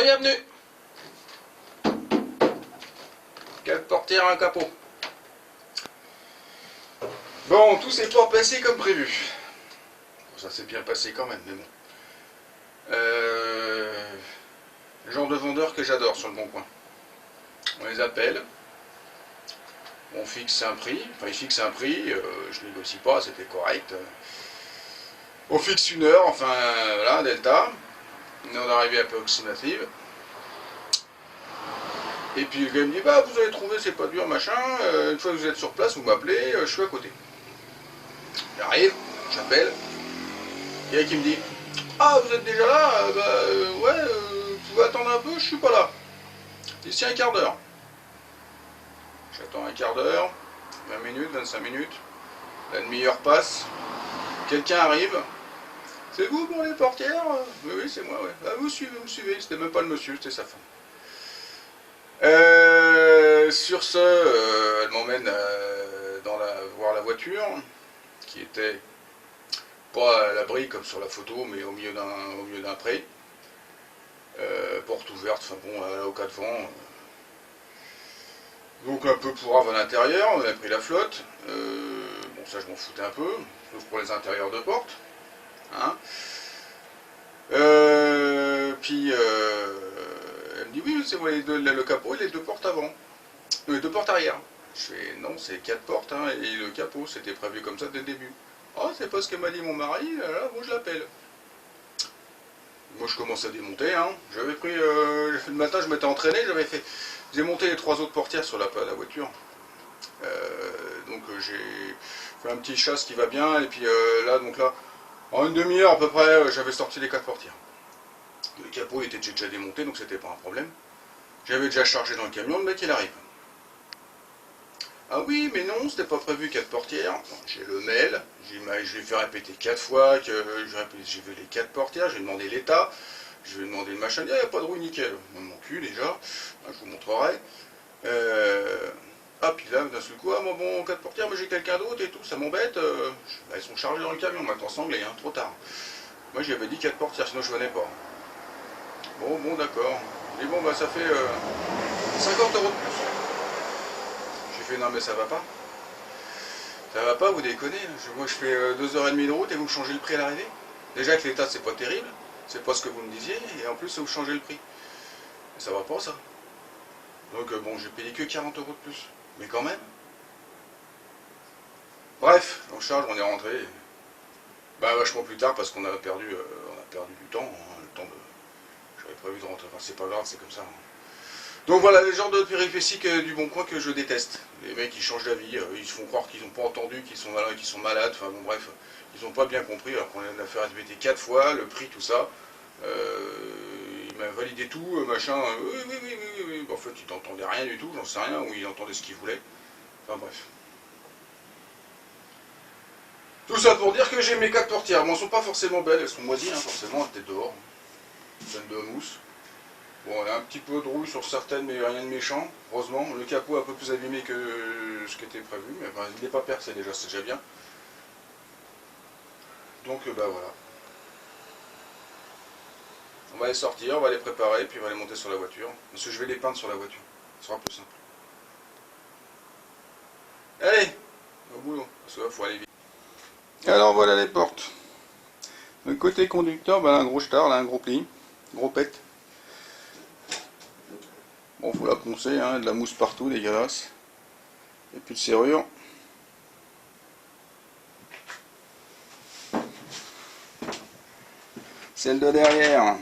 bienvenue. 4 portières, un capot. Bon, tout s'est pas passé comme prévu. Bon, ça s'est bien passé quand même, mais bon. Le genre de vendeur que j'adore sur le Bon Coin. On les appelle. On fixe un prix. Enfin, ils fixent un prix. Je négocie pas, c'était correct. On fixe une heure, enfin, voilà, delta. Une heure d'arrivée approximative. Et puis le gars me dit, bah vous allez trouver, c'est pas dur, machin, une fois que vous êtes sur place, vous m'appelez, je suis à côté. J'arrive, j'appelle, il y a qui me dit, ah vous êtes déjà là, ouais, vous pouvez attendre un peu, je suis pas là. D'ici un quart d'heure. J'attends un quart d'heure, 20 minutes, 25 minutes, la demi-heure passe, quelqu'un arrive, c'est vous pour les portières? Oui, oui, c'est moi, ouais. Ah, vous suivez, c'était même pas le monsieur, c'était sa femme. Sur ce, elle m'emmène voir la voiture, qui était pas à l'abri comme sur la photo, mais au milieu d'un pré. Porte ouverte, enfin bon, au cas de vent. Donc un peu pourrave à l'intérieur, on a pris la flotte. Bon, ça je m'en foutais un peu, sauf pour les intérieurs de porte. Hein. Puis elle me dit oui, c'est vrai, le capot et les 2 portes avant. Les 2 portes arrière. Je fais non, c'est 4 portes, hein, et le capot, c'était prévu comme ça dès le début. Oh, c'est pas ce que m'a dit mon mari, là, bon, je l'appelle. Moi, je commence à démonter, hein. J'avais pris, j'ai fait le matin, je m'étais entraîné, j'ai monté les 3 autres portières sur la voiture. Donc, j'ai fait un petit chasse qui va bien, et puis là, en une demi-heure à peu près, j'avais sorti les 4 portières. Le capot était déjà démonté, donc c'était pas un problème. J'avais déjà chargé dans le camion, le mec il arrive. Ah oui, mais non, c'était pas prévu 4 portières. J'ai le mail, je l'ai fait répéter 4 fois que j'ai vu les 4 portières, j'ai demandé l'état, je vais demander le machin, il n'y a pas de roue nickel. Mon cul déjà, je vous montrerai. Ah, puis là, d'un seul coup, ah, bon, 4 portières, mais j'ai quelqu'un d'autre et tout, ça m'embête. Elles sont chargées dans le camion, maintenant sanglé, hein, trop tard. Moi j'avais dit 4 portières, sinon je venais pas. Bon, d'accord. Et bon, bah ça fait 50 € de plus. J'ai fait non, mais ça va pas. Ça va pas, vous déconnez. Moi je fais 2h30 de route et vous me changez le prix à l'arrivée. Déjà que l'état c'est pas terrible, c'est pas ce que vous me disiez, et en plus vous changez le prix. Ça va pas ça. Donc bon, j'ai payé que 40 € de plus. Mais quand même. Bref, on charge, on est rentré. Bah vachement plus tard parce qu'on a perdu du temps, hein, le temps de. J'avais prévu de rentrer, enfin c'est pas grave, c'est comme ça. Hein. Donc voilà, le genre de péripéties du Bon Coin que je déteste. Les mecs ils changent d'avis, ils se font croire qu'ils n'ont pas entendu, qu'ils sont malades, enfin bon bref, ils n'ont pas bien compris, alors qu'on l'a fait répéter 4 fois, le prix, tout ça. Il m'a validé tout, machin, oui. En fait il n'entendait rien du tout, j'en sais rien, ou il entendait ce qu'il voulait. Enfin bref. Tout ça pour dire que j'ai mes 4 portières. Bon, elles sont pas forcément belles, elles sont moisies, hein, forcément, elles étaient dehors. Pleines de mousse. Bon, il y a un petit peu de rouille sur certaines, mais rien de méchant, heureusement. Le capot est un peu plus abîmé que ce qui était prévu, mais ben, il n'est pas percé déjà, c'est déjà bien. Donc, bah voilà. On va les sortir, on va les préparer, puis on va les monter sur la voiture. Parce que je vais les peindre sur la voiture, ce sera plus simple. Allez, au boulot, parce que là, il faut aller vite. Alors voilà les portes. Le côté conducteur, ben, un gros star, là, un gros pli, gros pet. Bon, faut la poncer, hein, de la mousse partout, dégueulasse. Et plus de serrure. Celle de derrière.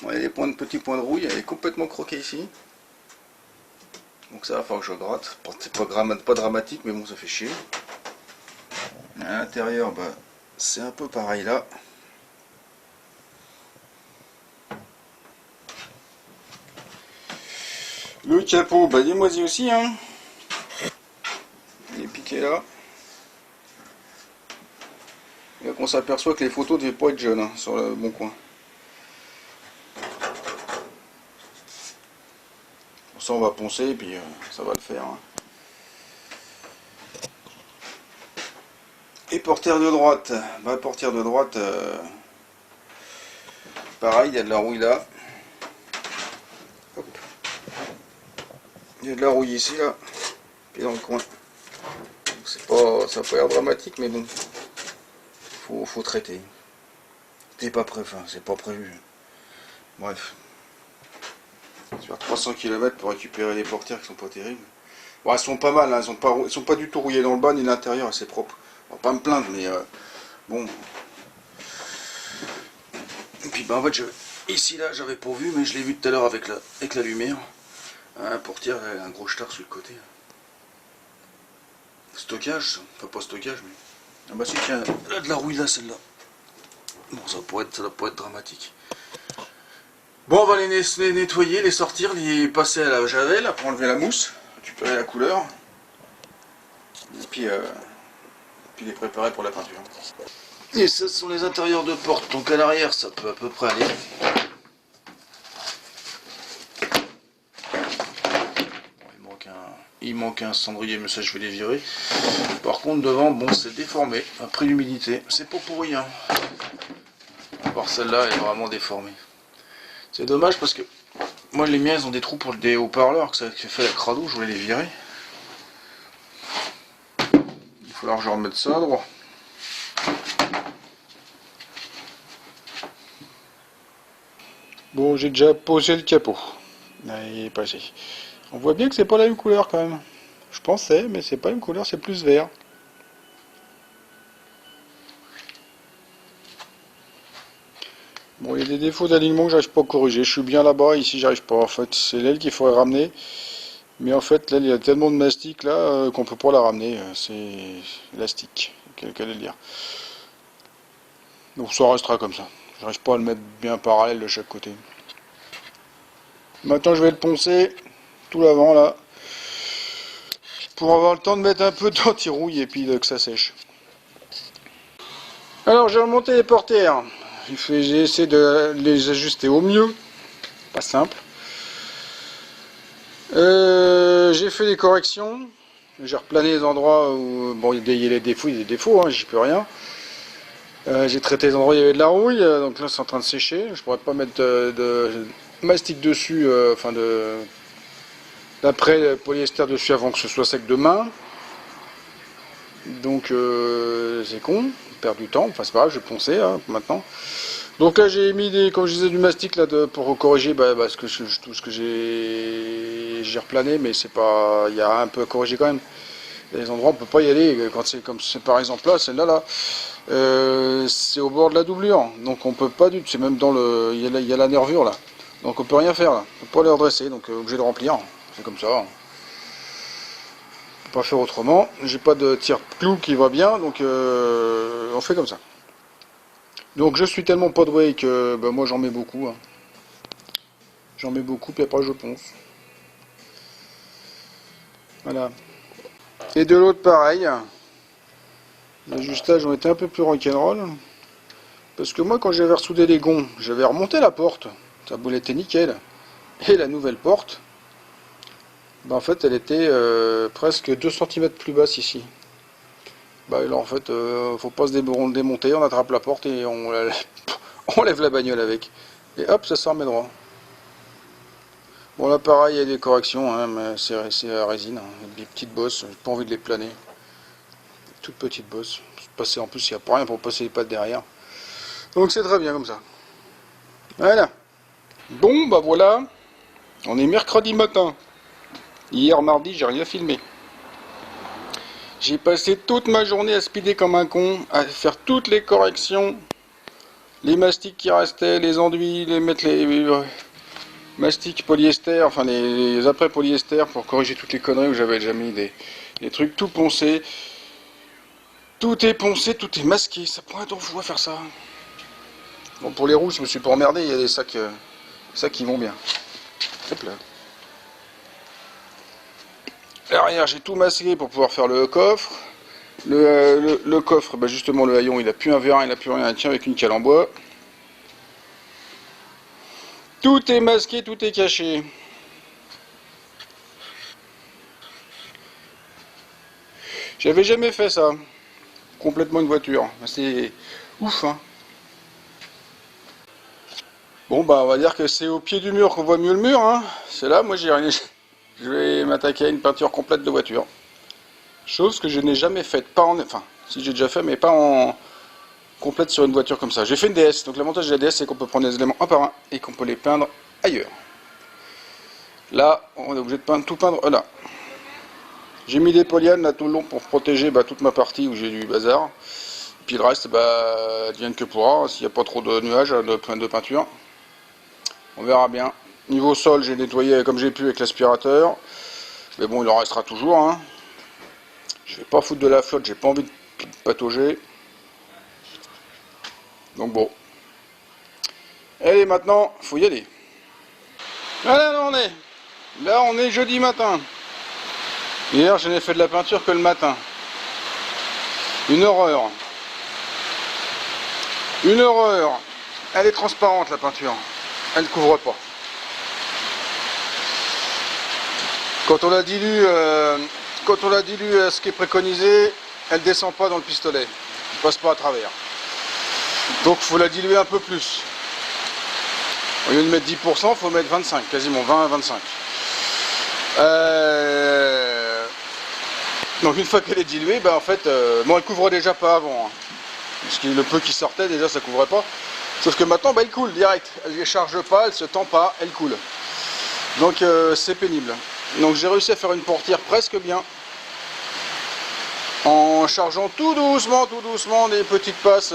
Bon, il y a des petits points de rouille, elle est complètement croquée ici. Donc ça va falloir que je gratte. C'est pas dramatique, mais bon, ça fait chier. À l'intérieur, bah, c'est un peu pareil là. Le capot, bah, il est moisi aussi, hein. Il est piqué là. Et là, on s'aperçoit que les photos ne devaient pas être jeunes, hein, sur le Bon Coin. Pour ça, on va poncer, et puis ça va le faire. Hein. Et portière de droite, bah, portière de droite, pareil, il y a de la rouille là. Il y a de la rouille ici, là. Puis dans le coin. C'est pas, ça n'a pas l'air dramatique, mais bon. Faut traiter. C'est pas prévu, enfin, c'est pas prévu. Bref. Sur 300 km pour récupérer les portières qui sont pas terribles. Bon, elles sont pas mal, hein, elles sont pas du tout rouillées dans le bas ni l'intérieur, c'est propre. On va pas me plaindre, mais bon. Et puis bah en fait, ici là, j'avais pas vu, mais je l'ai vu tout à l'heure avec la lumière. La portière, elle a un gros star sur le côté. Stockage, enfin pas stockage, mais... Ah bah si, tiens, elle a de la rouille là, celle-là. Bon, ça doit pas être dramatique. Bon, on va les nettoyer, les sortir, les passer à la javel pour enlever la mousse, récupérer la couleur, et puis les préparer pour la peinture. Et ça, ce sont les intérieurs de porte, donc à l'arrière, ça peut à peu près aller. Il manque un cendrier, mais ça je vais les virer. Par contre, devant, bon, c'est déformé, après l'humidité. C'est pas pour rien. Voir celle-là, elle est vraiment déformée. C'est dommage parce que moi, les miens, ils ont des trous pour des haut-parleurs, que ça fait la crado, je voulais les virer. Il va falloir que je remette ça à droit. Bon, j'ai déjà posé le capot. Là, il est passé. On voit bien que c'est pas la même couleur quand même. Je pensais, mais c'est pas une couleur, c'est plus vert. Bon, il y a des défauts d'alignement que j'arrive pas à corriger. Je suis bien là-bas, ici j'arrive pas. En fait, c'est l'aile qu'il faudrait ramener. Mais en fait, l'aile, il y a tellement de mastic là qu'on peut pas la ramener. C'est élastique, qu'elle est dire. Donc ça restera comme ça. J'arrive pas à le mettre bien parallèle de chaque côté. Maintenant, je vais le poncer tout l'avant là. Pour avoir le temps de mettre un peu d'anti-rouille et puis que ça sèche. Alors, j'ai remonté les portières. J'ai essayé de les ajuster au mieux. Pas simple. J'ai fait des corrections. J'ai replané les endroits où... Bon, il y a des défauts, hein, j'y peux rien. J'ai traité les endroits où il y avait de la rouille. Donc là, c'est en train de sécher. Je pourrais pas mettre de mastic dessus, enfin d'après polyester dessus avant que ce soit sec demain. Donc c'est con, on perd du temps, enfin c'est pas grave, je vais poncer hein, maintenant. Donc là j'ai mis comme je disais, du mastic là pour corriger tout ce que j'ai replané, mais c'est pas, il y a un peu à corriger quand même. Il y a des endroits où on peut pas y aller, quand c'est comme c'est par exemple là, celle-là là, c'est au bord de la doublure, donc on peut pas du tout, c'est même dans le, il y a la nervure là, donc on peut rien faire là, on peut pas les redresser, donc obligé de remplir, c'est comme ça. Pas faire autrement, j'ai pas de tire-clou qui va bien, donc on fait comme ça. Donc je suis tellement pas doué que moi j'en mets beaucoup. Hein. J'en mets beaucoup, puis après je ponce. Voilà. Et de l'autre pareil. Les ajustages ont été un peu plus rock'n'roll. Parce que moi quand j'avais ressoudé les gonds, j'avais remonté la porte. Ça boule était nickel. Et la nouvelle porte, en fait elle était presque 2 cm plus basse ici. Là en fait faut pas se démonter, on attrape la porte et on lève la bagnole avec. Et hop, ça se remet droit. Bon là pareil, il y a des corrections, hein, mais c'est à résine, hein, des petites bosses, j'ai pas envie de les planer. Toutes petites bosses. Passer en plus, il n'y a pas rien pour passer les pattes derrière. Donc c'est très bien comme ça. Voilà. Bon bah voilà. On est mercredi matin. Hier mardi, j'ai rien filmé. J'ai passé toute ma journée à speeder comme un con, à faire toutes les corrections, les mastiques qui restaient, les enduits, mettre les mastiques polyester, enfin les après polyester pour corriger toutes les conneries où j'avais déjà mis des trucs, tout poncé. Tout est poncé, tout est masqué, ça prend un temps fou à faire ça. Bon pour les roues, je me suis pas emmerdé, il y a des sacs qui vont bien. Hop là. Derrière, j'ai tout masqué pour pouvoir faire le coffre. Le coffre, justement, le haillon, il a plus un vérin, il a plus rien, il tient avec une cale en bois. Tout est masqué, tout est caché. J'avais jamais fait ça. Complètement une voiture. C'est ouf, hein. Bon, on va dire que c'est au pied du mur qu'on voit mieux le mur, hein. C'est là, moi, j'ai je vais m'attaquer à une peinture complète de voiture. Chose que je n'ai jamais faite, pas en... Enfin, si j'ai déjà fait, mais pas en complète sur une voiture comme ça. J'ai fait une DS, donc l'avantage de la DS, c'est qu'on peut prendre les éléments un par un et qu'on peut les peindre ailleurs. Là, on est obligé de peindre, tout peindre là. J'ai mis des polyane là tout le long pour protéger toute ma partie où j'ai du bazar. Puis le reste, advienne que pourra, s'il n'y a pas trop de nuages, de peinture. On verra bien. Niveau sol, j'ai nettoyé comme j'ai pu avec l'aspirateur. Mais bon, il en restera toujours. Hein. Je vais pas foutre de la flotte, j'ai pas envie de patauger. Donc bon. Allez, maintenant, faut y aller. Voilà, là on est jeudi matin. Hier, je n'ai fait de la peinture que le matin. Une horreur. Une horreur. Elle est transparente, la peinture. Elle ne couvre pas. Quand on la dilue, à ce qui est préconisé, elle ne descend pas dans le pistolet. Elle ne passe pas à travers. Donc il faut la diluer un peu plus. Au lieu de mettre 10%, il faut mettre 25, quasiment 20 à 25. Donc une fois qu'elle est diluée, en fait, elle couvre déjà pas avant. Hein. Parce que le peu qui sortait, déjà ça couvrait pas. Sauf que maintenant, elle coule direct. Elle ne charge pas, elle se tend pas, elle coule. Donc c'est pénible. Donc j'ai réussi à faire une portière presque bien. En chargeant tout doucement des petites passes.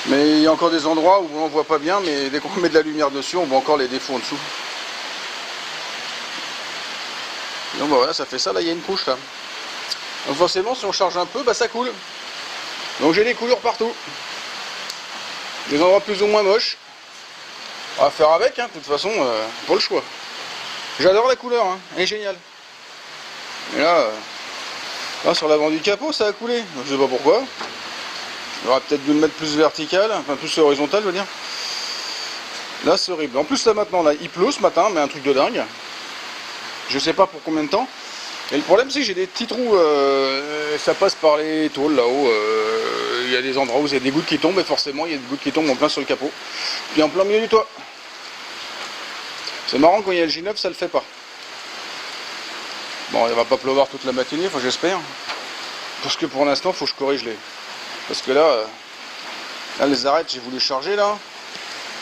Mais il y a encore des endroits où on voit pas bien, mais dès qu'on met de la lumière dessus, on voit encore les défauts en dessous. Donc voilà, ça fait ça, là il y a une couche là. Donc forcément, si on charge un peu, ça coule. Donc j'ai des coulures partout. Des endroits plus ou moins moches. On va faire avec, hein, de toute façon, pas le choix. J'adore la couleur, hein, elle est géniale. Et là, sur l'avant du capot, ça a coulé. Je sais pas pourquoi. Il aurait peut-être dû le mettre plus vertical, enfin plus horizontal, je veux dire. Là, c'est horrible. En plus, là maintenant, là, il pleut ce matin, mais un truc de dingue. Je sais pas pour combien de temps. Et le problème, c'est que j'ai des petits trous. Ça passe par les tôles là-haut. Il y a des endroits où il y a des gouttes qui tombent, et forcément, il y a des gouttes qui tombent en plein sur le capot. Puis en plein milieu du toit. C'est marrant, quand il y a le J9, ça le fait pas. Bon, il va pas pleuvoir toute la matinée, j'espère. Parce que pour l'instant, faut que je corrige les. Parce que là, les arêtes, j'ai voulu charger là.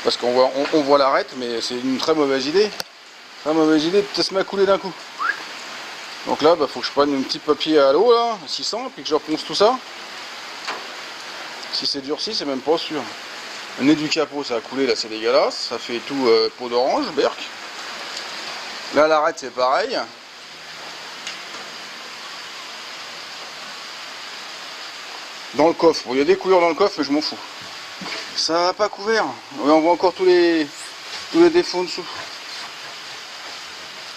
Parce qu'on voit l'arête, mais c'est une très mauvaise idée. Très mauvaise idée de se mettre à couler d'un coup. Donc là, faut que je prenne un petit papier à l'eau là, 600, puis que je reponce tout ça. Si c'est durci, c'est même pas sûr. Le nez du capot, ça a coulé là, c'est dégueulasse. Ça fait tout peau d'orange, berk. Là, l'arête, c'est pareil. Dans le coffre, il y a des couleurs dans le coffre, mais je m'en fous. Ça n'a pas couvert. On voit encore tous les défauts en dessous.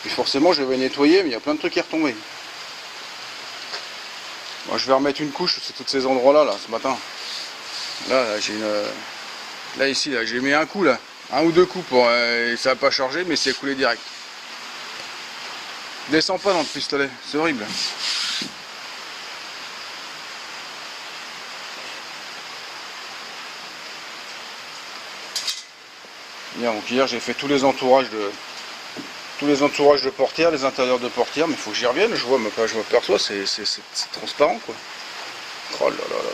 Et forcément, je vais nettoyer, mais il y a plein de trucs qui sont retombés. Bon, je vais remettre une couche sur tous ces endroits-là, ce matin. Là j'ai une... Là, ici, là, j'ai mis un coup, là. Un ou deux coups, ça n'a pas chargé, mais c'est coulé direct. Descends pas dans le pistolet, c'est horrible. Bien, donc hier j'ai fait tous les entourages de portières, les intérieurs de portières, mais il faut que j'y revienne. Je m'aperçois, c'est transparent quoi. Oh là là là là.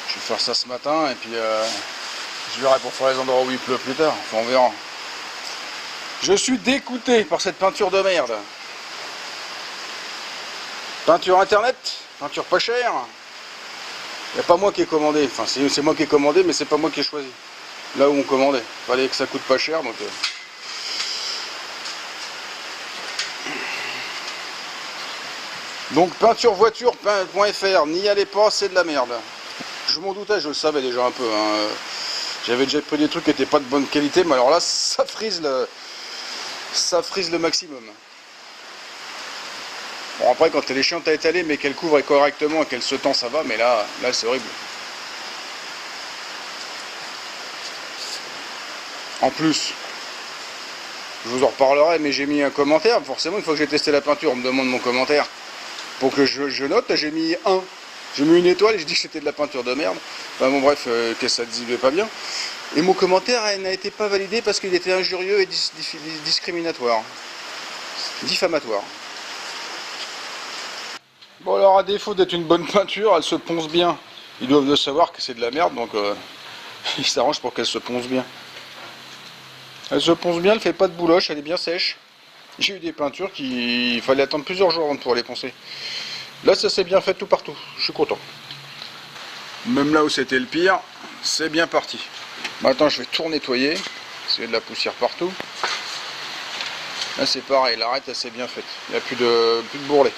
Je vais faire ça ce matin et puis je verrai pour faire les endroits où il pleut plus tard. Enfin, on verra. Je suis dégoûté par cette peinture de merde. Peinture internet, peinture pas chère. Il n'y a pas moi qui ai commandé. Enfin, c'est moi qui ai commandé, mais c'est pas moi qui ai choisi. Là où on commandait. Fallait que ça coûte pas cher, donc. Donc peinturevoiture.fr, n'y allez pas, c'est de la merde. Je m'en doutais, je le savais déjà un peu. Hein. J'avais déjà pris des trucs qui n'étaient pas de bonne qualité, mais alors là, ça frise le maximum. Bon, après, quand elle est chiante à étaler, mais qu'elle couvre correctement et qu'elle se tend, ça va, mais là c'est horrible. En plus, je vous en reparlerai, mais j'ai mis un commentaire. Forcément, une fois que j'ai testé la peinture, on me demande mon commentaire. Pour que je note, j'ai mis 1. J'ai mis une étoile et j'ai dit que c'était de la peinture de merde. Enfin bon bref, que ça ne diluait pas bien. Et mon commentaire n'a été pas validé parce qu'il était injurieux et discriminatoire. Diffamatoire. Bon alors à défaut d'être une bonne peinture, elle se ponce bien. Ils doivent le savoir que c'est de la merde, donc ils s'arrangent pour qu'elle se ponce bien. Elle se ponce bien, elle fait pas de bouloche, elle est bien sèche. J'ai eu des peintures il fallait attendre plusieurs jours avant de pouvoir les poncer. Là ça s'est bien fait tout partout, je suis content. Même là où c'était le pire, c'est bien parti. Maintenant je vais tout nettoyer, parce qu'il y a de la poussière partout. Là c'est pareil, l'arête elle s'est bien faite, il n'y a plus de bourrelet.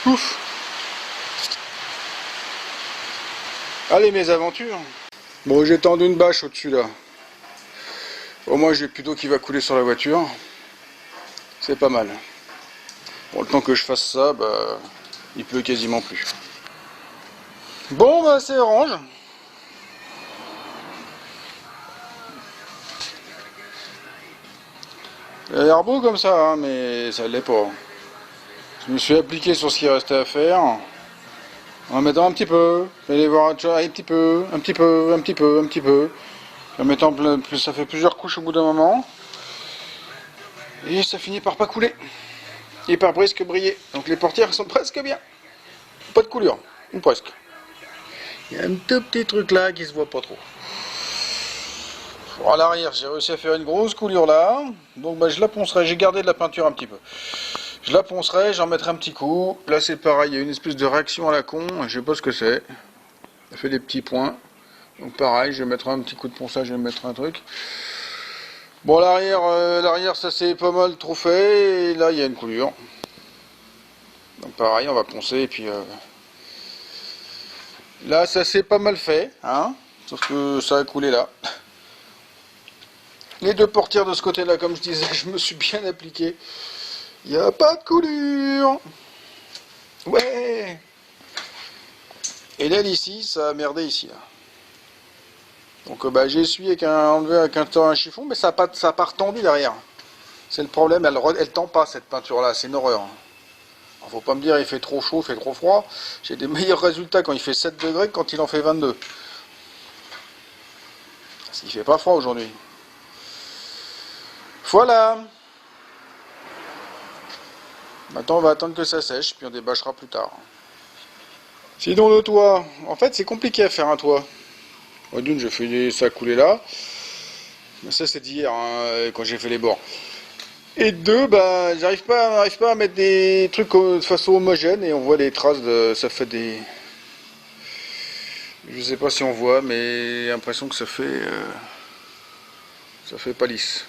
Ouf. Allez mes aventures. Bon j'ai tendu une bâche au-dessus là. Au moins j'ai plus d'eau qui va couler sur la voiture. C'est pas mal. Bon, le temps que je fasse ça, bah, il pleut quasiment plus. Bon, bah, c'est orange. Il a l'air beau comme ça, hein, mais ça l'est pas. Je me suis appliqué sur ce qui restait à faire. En mettant un petit peu. Allez voir un petit peu, un petit peu, un petit peu, un petit peu. En mettant ça fait plusieurs couches au bout d'un moment. Et ça finit par pas couler. Et par presque briller. Donc les portières sont presque bien. Pas de coulure. Ou presque. Il y a un tout petit truc là qui se voit pas trop. Bon, à l'arrière, j'ai réussi à faire une grosse coulure là. Donc bah, je la poncerai. J'ai gardé de la peinture un petit peu. Je la poncerai, j'en mettrai un petit coup. Là c'est pareil, il y a une espèce de réaction à la con. Je sais pas ce que c'est. Ça fait des petits points. Donc pareil, je vais mettre un petit coup de ponçage, je vais mettre un truc. Bon, l'arrière ça c'est pas mal trop fait. Et là il y a une coulure. Donc pareil, on va poncer et puis... Là ça s'est pas mal fait, hein. Sauf que ça a coulé là. Les deux portières de ce côté-là, comme je disais, je me suis bien appliqué. Il n'y a pas de coulure. Ouais. Et l'aile ici, ça a merdé ici. Là. Donc bah, j'ai essuyé avec un chiffon, mais ça n'a pas retendu derrière. C'est le problème, elle tend pas cette peinture-là, c'est une horreur. Alors, faut pas me dire il fait trop chaud, il fait trop froid. J'ai des meilleurs résultats quand il fait 7 degrés que quand il en fait 22. Parce qu'il fait pas froid aujourd'hui. Voilà. Maintenant on va attendre que ça sèche, puis on débâchera plus tard. Sinon le toit, en fait c'est compliqué à faire un toit. D'une, je fais ça couler là. Ça c'est d'hier, hein, quand j'ai fait les bords. Et deux, bah, j'arrive pas à mettre des trucs de façon homogène et on voit les traces de... Ça fait des... Je sais pas si on voit, mais j'ai l'impression que ça fait pas lisse.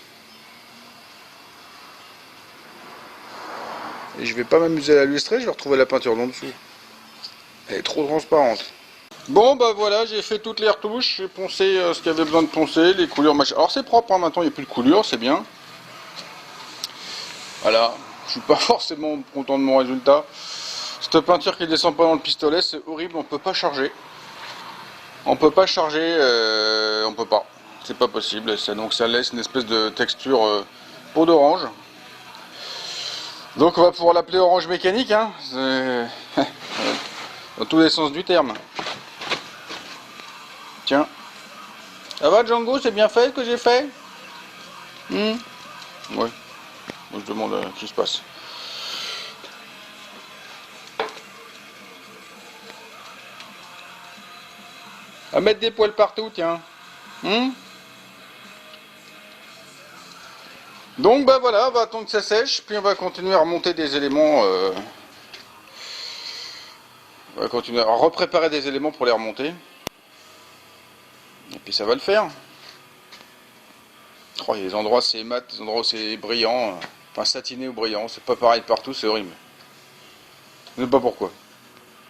Et je vais pas m'amuser à la lustrer, je vais retrouver la peinture en dessous. Elle est trop transparente. Bon bah voilà, j'ai fait toutes les retouches, j'ai poncé ce qu'il y avait besoin de poncer, les coulures machin. Alors c'est propre, hein, maintenant il n'y a plus de coulure, c'est bien. Voilà, je suis pas forcément content de mon résultat. Cette peinture qui descend pas dans le pistolet, c'est horrible, on peut pas charger. On peut pas charger, on peut pas. C'est pas possible, donc ça laisse une espèce de texture peau d'orange. Donc on va pouvoir l'appeler orange mécanique, hein. Dans tous les sens du terme. Tiens. Ça va Django, c'est bien fait ce que j'ai fait? Ouais. Moi je demande ce qui se passe. À mettre des poils partout, tiens. Donc bah voilà, on va attendre que ça sèche, puis on va continuer à remonter des éléments. On va continuer à repréparer des éléments pour les remonter. Et puis ça va le faire. Oh, il y a des endroits c'est mat, des endroits c'est brillant. Enfin satiné ou brillant, c'est pas pareil partout, c'est horrible. Je ne sais pas pourquoi.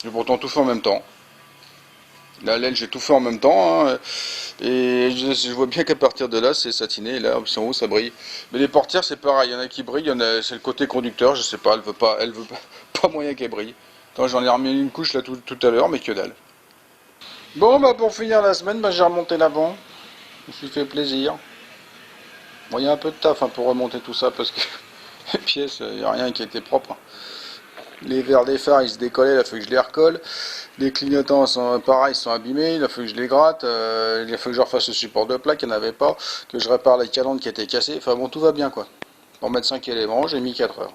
J'ai pourtant tout fait en même temps. La laine j'ai tout fait en même temps. Hein, et je vois bien qu'à partir de là c'est satiné. Et là en haut ça brille. Mais les portières c'est pareil. Il y en a qui brillent, c'est le côté conducteur. Je sais pas, elle veut pas moyen qu'elle brille. Attends, j'en ai remis une couche là tout à l'heure, mais que dalle. Bon bah pour finir la semaine, bah, j'ai remonté l'avant. Je me suis fait plaisir. Bon, il y a un peu de taf hein, pour remonter tout ça parce que les pièces, il n'y a rien qui était propre. Les verres des phares ils se décollaient, il a fallu que je les recolle. Les clignotants sont pareils, sont abîmés, il a fallu que je les gratte. Il a fallu que je refasse le support de plaque, il n'y en avait pas. Que je répare la calandre qui était cassée. Enfin bon, tout va bien quoi. Pour mettre 5 éléments, j'ai mis 4 heures.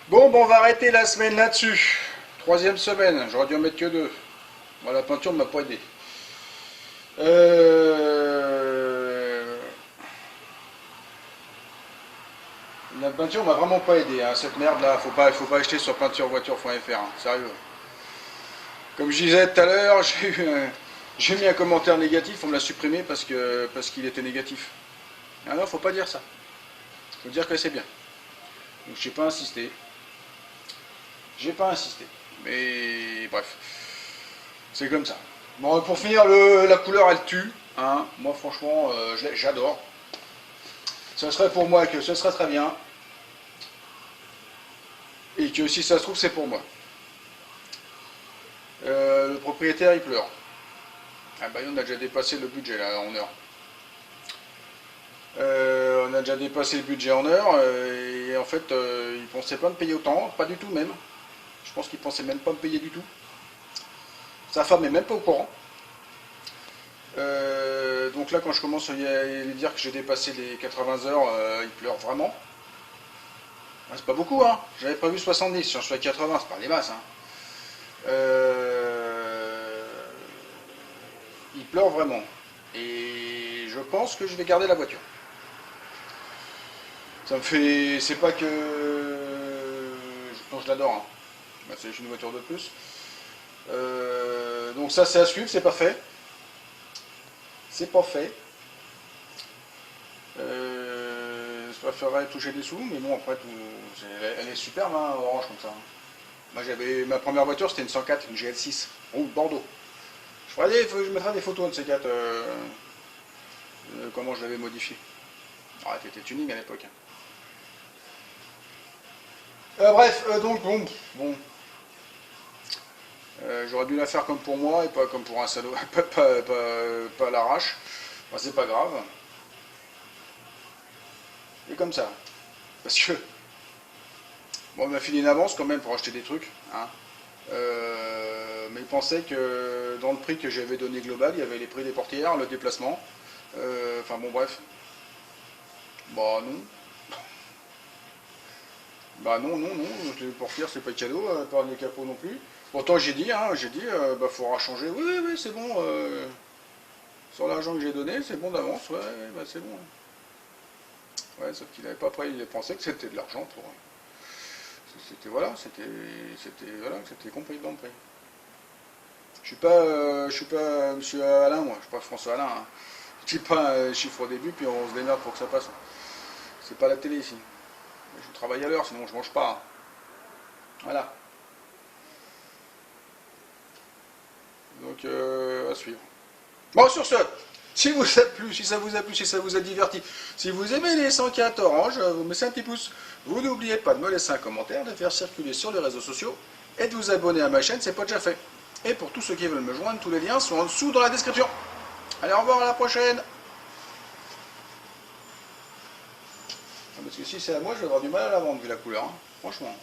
Bon, on va arrêter la semaine là-dessus. Troisième semaine, j'aurais dû en mettre que 2. Bon, la peinture ne m'a pas aidé. La peinture m'a vraiment pas aidé, hein. Cette merde là, faut pas acheter sur peinturevoiture.fr, hein. Sérieux. Comme je disais tout à l'heure, j'ai mis un commentaire négatif, on me l'a supprimé parce qu'il était négatif. Ah non, faut pas dire ça. Faut dire que c'est bien. Donc j'ai pas insisté. J'ai pas insisté. Mais bref. C'est comme ça. Bon, pour finir, la couleur elle tue. Hein. Moi franchement, j'adore. Ce serait pour moi que ce serait très bien. Et que si ça se trouve, c'est pour moi. Le propriétaire il pleure. Ah bah on a déjà dépassé le budget là en heure. On a déjà dépassé le budget en heure et en fait il pensait pas me payer autant, pas du tout même. Je pense qu'il pensait même pas me payer du tout. Sa femme est même pas au courant. Donc là quand je commence à lui dire que j'ai dépassé les 80 heures, il pleure vraiment. Ah, c'est pas beaucoup hein, j'avais prévu 70, si j'en suis à 80, c'est pas des masses hein. Il pleure vraiment. Et je pense que je vais garder la voiture. Ça me fait... C'est pas que... je l'adore. Hein. Bah, c'est une voiture de plus. Donc ça c'est à suivre, c'est pas fait. C'est pas fait. Je préférerais toucher des sous, mais bon après elle est superbe hein, orange comme ça. Moi j'avais ma première voiture c'était une 104, une GL6, ou Bordeaux. Je mettrai des photos de ces 4 comment je l'avais modifié. Ah, c'était tuning à l'époque. Bref, donc bon. J'aurais dû la faire comme pour moi et pas comme pour un salaud, pas à l'arrache. Enfin, c'est pas grave. Et comme ça. Parce que bon, on m'a filé une avance quand même pour acheter des trucs. Hein. Mais il pensait que dans le prix que j'avais donné global, il y avait les prix des portières, le déplacement. Enfin bon bref. Bah non. Bah non, les portières c'est pas cadeau, pas les capots non plus. Pourtant j'ai dit, bah faudra changer. Oui, c'est bon. Sur l'argent que j'ai donné, c'est bon d'avance, ouais, bah c'est bon. Ouais, sauf qu'il n'avait pas pris, il pensait que c'était de l'argent pour. C'était voilà, c'était compris dans le prix. Je suis pas Monsieur Alain, moi, je suis pas François Alain. Hein. Je dis pas un chiffre au début, puis on se démerde pour que ça passe. C'est pas la télé ici. Je travaille à l'heure, sinon je mange pas. Hein. Voilà. Donc à suivre. Bon, sur ce, si vous a plu, si ça vous a plu, si ça vous a diverti, si vous aimez les 104 orange, vous mettez un petit pouce. Vous n'oubliez pas de me laisser un commentaire, de faire circuler sur les réseaux sociaux et de vous abonner à ma chaîne, c'est pas déjà fait. Et pour tous ceux qui veulent me joindre, tous les liens sont en dessous dans la description. Allez, au revoir, à la prochaine. Parce que si c'est à moi, je vais avoir du mal à la vendre vu la couleur, hein. Franchement.